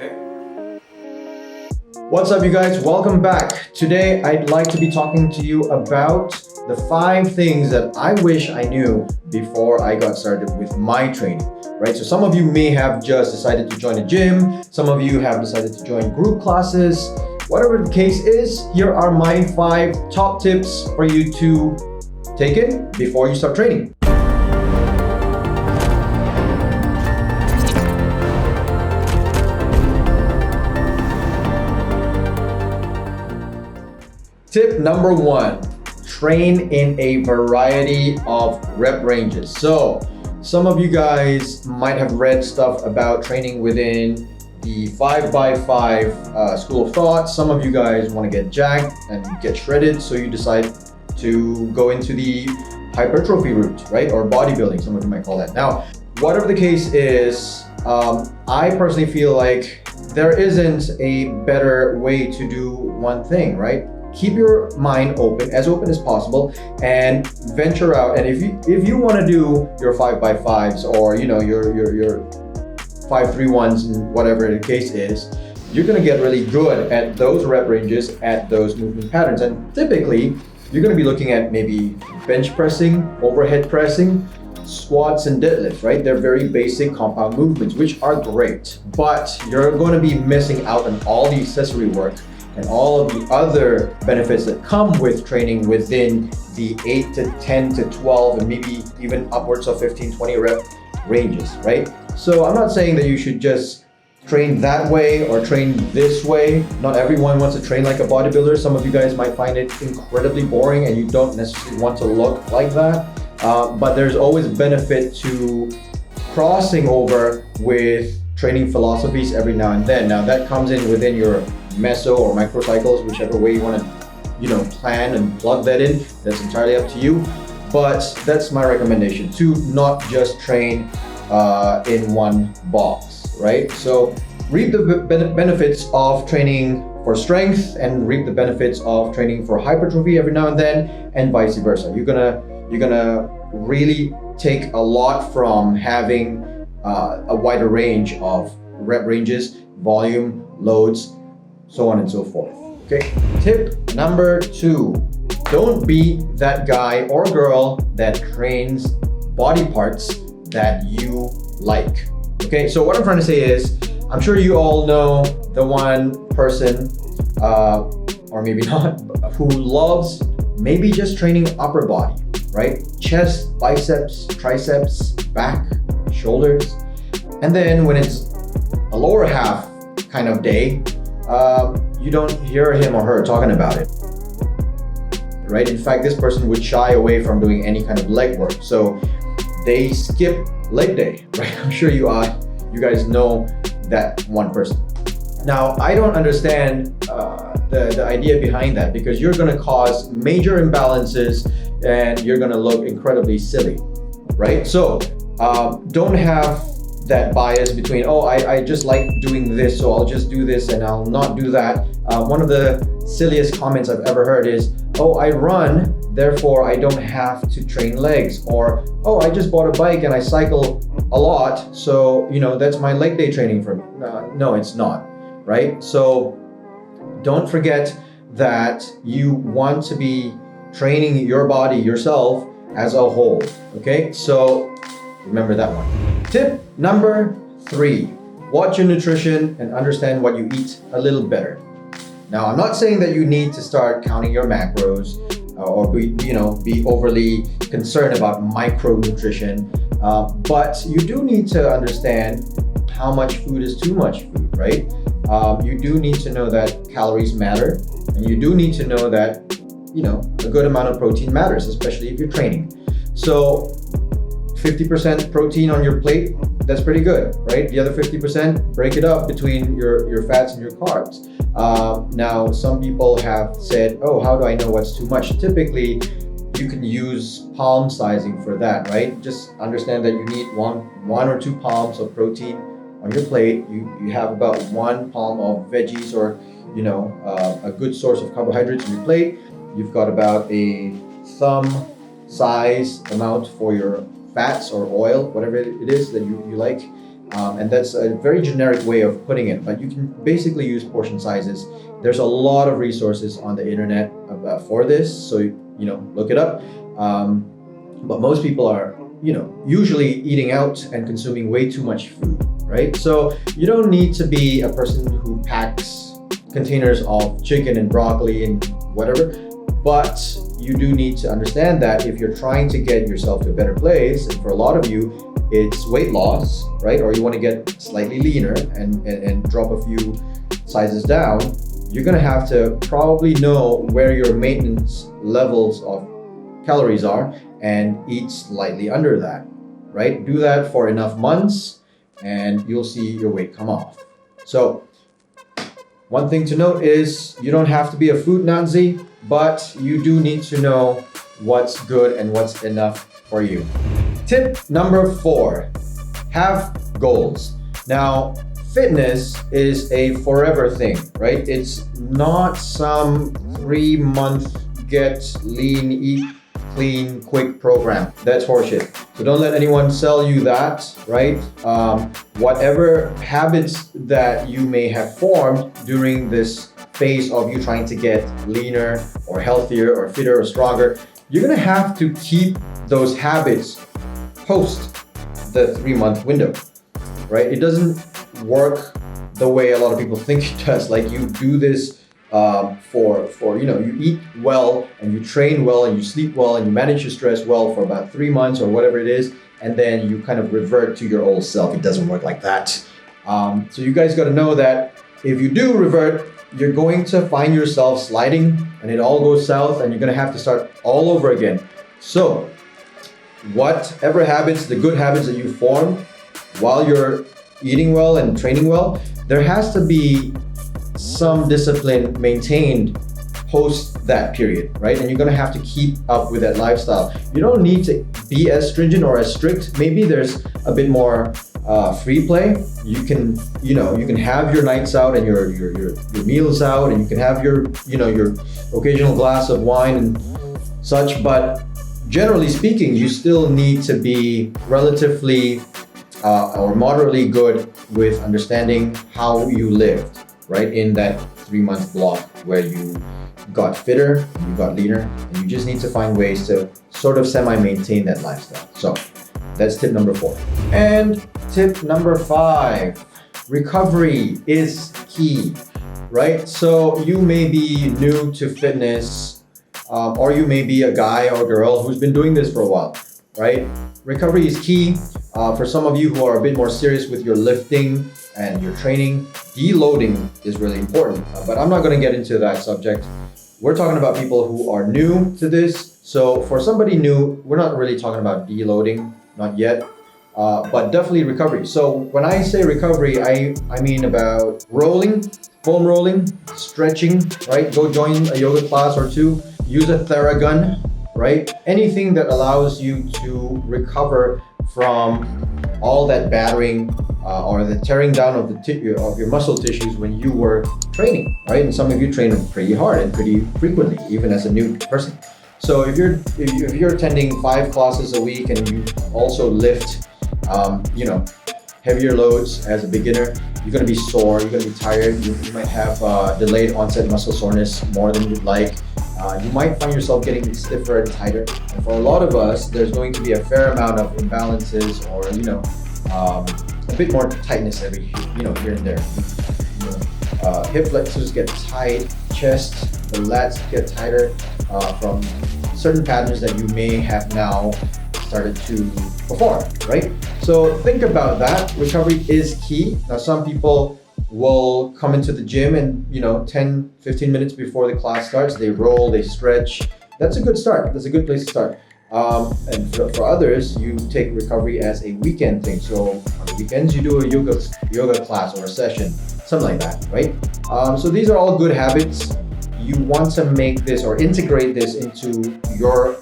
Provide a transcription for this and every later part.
Okay. What's up, you guys? Welcome back. Today, I'd like to be talking to you about the 5 things that I wish I knew before I got started with my training, right? So some of you may have just decided to join a gym. Some of you have decided to join group classes. Whatever the case is, here are my 5 top tips for you to take in before you start training. Tip number 1, train in a variety of rep ranges. So some of you guys might have read stuff about training within the 5x5 school of thought. Some of you guys want to get jacked and get shredded, so you decide to go into the hypertrophy route, right? Or bodybuilding, some of you might call that. Now, whatever the case is, I personally feel like there isn't a better way to do one thing, right? Keep your mind open as possible, and venture out. And if you want to do your 5x5s or your 5-3-1s and whatever the case is, you're going to get really good at those rep ranges, at those movement patterns. And typically, you're going to be looking at maybe bench pressing, overhead pressing, squats and deadlifts, right? They're very basic compound movements, which are great, but you're going to be missing out on all the accessory work and all of the other benefits that come with training within the 8 to 10 to 12 and maybe even upwards of 15-20 rep ranges, right? So I'm not saying that you should just train that way or train this way. Not everyone wants to train like a bodybuilder. Some of you guys might find it incredibly boring and you don't necessarily want to look like that. But there's always benefit to crossing over with training philosophies every now and then. Now that comes in within your meso or microcycles, whichever way you want to plan and plug that in. That's entirely up to you, but that's my recommendation, to not just train in one box, right? So reap the benefits of training for strength and reap the benefits of training for hypertrophy every now and then, and vice versa. You're gonna really take a lot from having a wider range of rep ranges, volume, loads, so on and so forth. Okay. Tip number 2, don't be that guy or girl that trains body parts that you like. Okay, so what I'm trying to say is, I'm sure you all know the one person, or maybe not, who loves maybe just training upper body, right? Chest, biceps, triceps, back, shoulders. And then when it's a lower half kind of day, you don't hear him or her talking about it, right? In fact, this person would shy away from doing any kind of leg work. So they skip leg day, right? I'm sure you guys know that one person. Now, I don't understand the idea behind that, because you're going to cause major imbalances and you're going to look incredibly silly, right? So don't have that bias between, oh, I just like doing this, so I'll just do this and I'll not do that. One of the silliest comments I've ever heard is, oh, I run, therefore I don't have to train legs. Or, oh, I just bought a bike and I cycle a lot, so that's my leg day training for me. No, it's not, right? So don't forget that you want to be training your body, yourself, as a whole, okay? So remember that one. Tip number 3, watch your nutrition and understand what you eat a little better. Now, I'm not saying that you need to start counting your macros or be overly concerned about micronutrition, but you do need to understand how much food is too much food, right? You do need to know that calories matter, and you do need to know that a good amount of protein matters, especially if you're training. So 50% protein on your plate, that's pretty good, right? The other 50%, break it up between your fats and your carbs. Now, some people have said, oh, how do I know what's too much? Typically, you can use palm sizing for that, right? Just understand that you need one or 2 palms of protein on your plate. You have about 1 palm of veggies or a good source of carbohydrates on your plate. You've got about a thumb size amount for your fats or oil, whatever it is that you like. And that's a very generic way of putting it, but you can basically use portion sizes. There's a lot of resources on the internet for this, so look it up. But most people are usually eating out and consuming way too much food, right? So you don't need to be a person who packs containers of chicken and broccoli and whatever, but you do need to understand that if you're trying to get yourself to a better place, and for a lot of you it's weight loss, right? Or you want to get slightly leaner and drop a few sizes down, you're gonna have to probably know where your maintenance levels of calories are and eat slightly under that, right? Do that for enough months and you'll see your weight come off. So one thing to note is you don't have to be a food Nazi, but you do need to know what's good and what's enough for you. Tip number 4, have goals. Now, fitness is a forever thing, right? It's not some 3-month get lean, eat clean, quick program. That's horseshit. So don't let anyone sell you that, right? Whatever habits that you may have formed during this phase of you trying to get leaner or healthier or fitter or stronger, you're gonna have to keep those habits post the 3-month window, right? It doesn't work the way a lot of people think it does. Like you do this for you eat well and you train well and you sleep well and you manage your stress well for about 3 months or whatever it is, and then you kind of revert to your old self. It doesn't work like that. So you guys got to know that if you do revert, you're going to find yourself sliding and it all goes south and you're going to have to start all over again. So whatever habits, the good habits that you formed while you're eating well and training well, there has to be some discipline maintained post that period, right? And you're gonna have to keep up with that lifestyle. You don't need to be as stringent or as strict. Maybe there's a bit more free play. You can have your nights out and your meals out, and you can have your occasional glass of wine and such, but generally speaking, you still need to be relatively or moderately good with understanding how you lived, right? In that 3-month block where you got fitter, you got leaner, and you just need to find ways to sort of semi-maintain that lifestyle. So that's tip number 4. And tip number 5, recovery is key, right? So you may be new to fitness, or you may be a guy or girl who's been doing this for a while, right? Recovery is key. For some of you who are a bit more serious with your lifting and your training, deloading is really important. But I'm not going to get into that subject. We're talking about people who are new to this. So for somebody new, we're not really talking about deloading, not yet, but definitely recovery. So when I say recovery, I mean about rolling, foam rolling, stretching, right? Go join a yoga class or two, use a Theragun, right? Anything that allows you to recover from all that battering or the tearing down of your muscle tissues when you were training, right? And some of you train pretty hard and pretty frequently, even as a new person. So if you're attending 5 classes a week and you also lift, heavier loads as a beginner, you're going to be sore, you're going to be tired, you might have delayed onset muscle soreness more than you'd like. You might find yourself getting stiffer and tighter. And for a lot of us, there's going to be a fair amount of imbalances or, a bit more tightness every, here and there. Hip flexors get tight, chest, the lats get tighter from certain patterns that you may have now started to perform, right? So think about that. Recovery is key. Now, some people will come into the gym and 10-15 minutes before the class starts, they roll, they stretch. That's a good start. That's a good place to start. And for others, you take recovery as a weekend thing. So on the weekends, you do a yoga class or a session, something like that, right? So these are all good habits. You want to make this or integrate this into your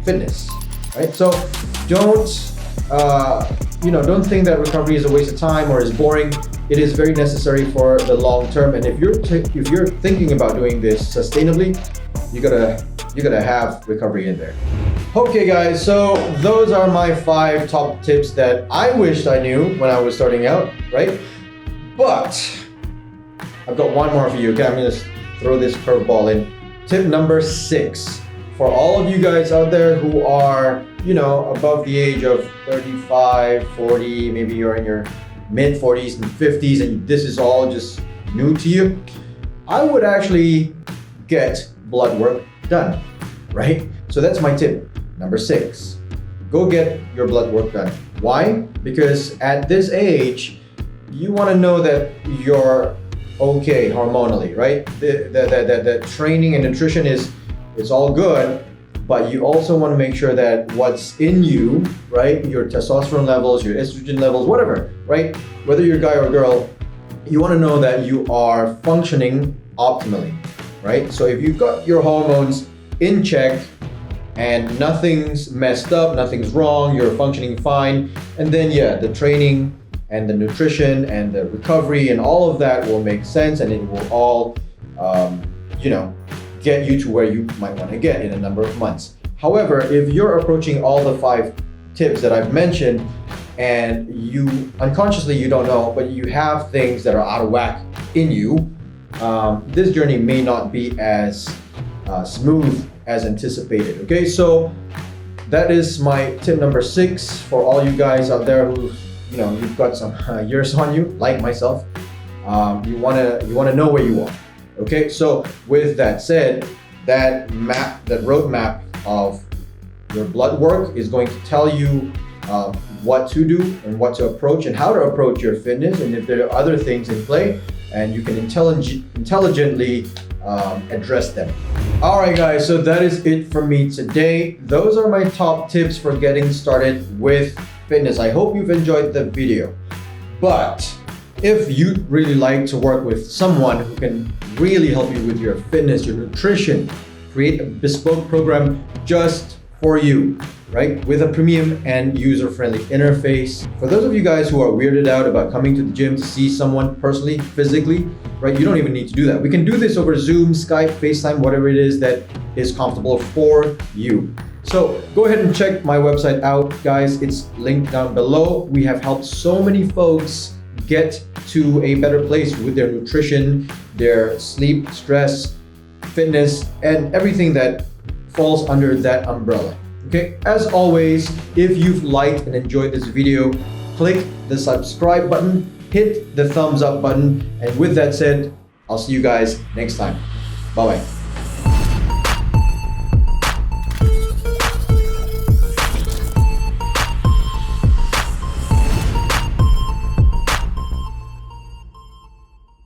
fitness, right? So don't think that recovery is a waste of time or is boring. It is very necessary for the long term. And if you're thinking about doing this sustainably, you gotta have recovery in there. Okay guys, so those are my 5 top tips that I wished I knew when I was starting out, right? But I've got one more for you. Okay, I'm gonna throw this curveball in. Tip number 6. For all of you guys out there who are, above the age of 35, 40, maybe you're in your mid 40s and 50s and this is all just new to you, I would actually get blood work done, right? So that's my tip. Number 6, go get your blood work done. Why? Because at this age, you want to know that you're okay hormonally, right? The training and nutrition is all good, but you also want to make sure that what's in you, right? Your testosterone levels, your estrogen levels, whatever, right? Whether you're a guy or a girl, you want to know that you are functioning optimally, right? So if you've got your hormones in check and nothing's messed up, nothing's wrong, you're functioning fine, and then the training and the nutrition and the recovery and all of that will make sense, and it will all, get you to where you might want to get in a number of months. However, if you're approaching all the 5 tips that I've mentioned and you unconsciously you don't know, but you have things that are out of whack in you, this journey may not be as smooth as anticipated. Okay, so that is my tip number 6 for all you guys out there who you've got some years on you, like myself. You wanna know where you are. Okay, so with that said, that roadmap of your blood work is going to tell you what to do and what to approach and how to approach your fitness, and if there are other things in play, and you can intelligently address them. All right guys, so that is it for me today. Those are my top tips for getting started with fitness. I hope you've enjoyed the video. But if you'd really like to work with someone who can really help you with your fitness, your nutrition, create a bespoke program just for you, right? With a premium and user-friendly interface. For those of you guys who are weirded out about coming to the gym to see someone personally, physically, right? You don't even need to do that. We can do this over Zoom, Skype, FaceTime, whatever it is that is comfortable for you. So go ahead and check my website out, guys. It's linked down below. We have helped so many folks get to a better place with their nutrition, their sleep, stress, fitness, and everything that falls under that umbrella. Okay, as always, if you've liked and enjoyed this video, click the subscribe button, hit the thumbs up button, and with that said, I'll see you guys next time. Bye-bye.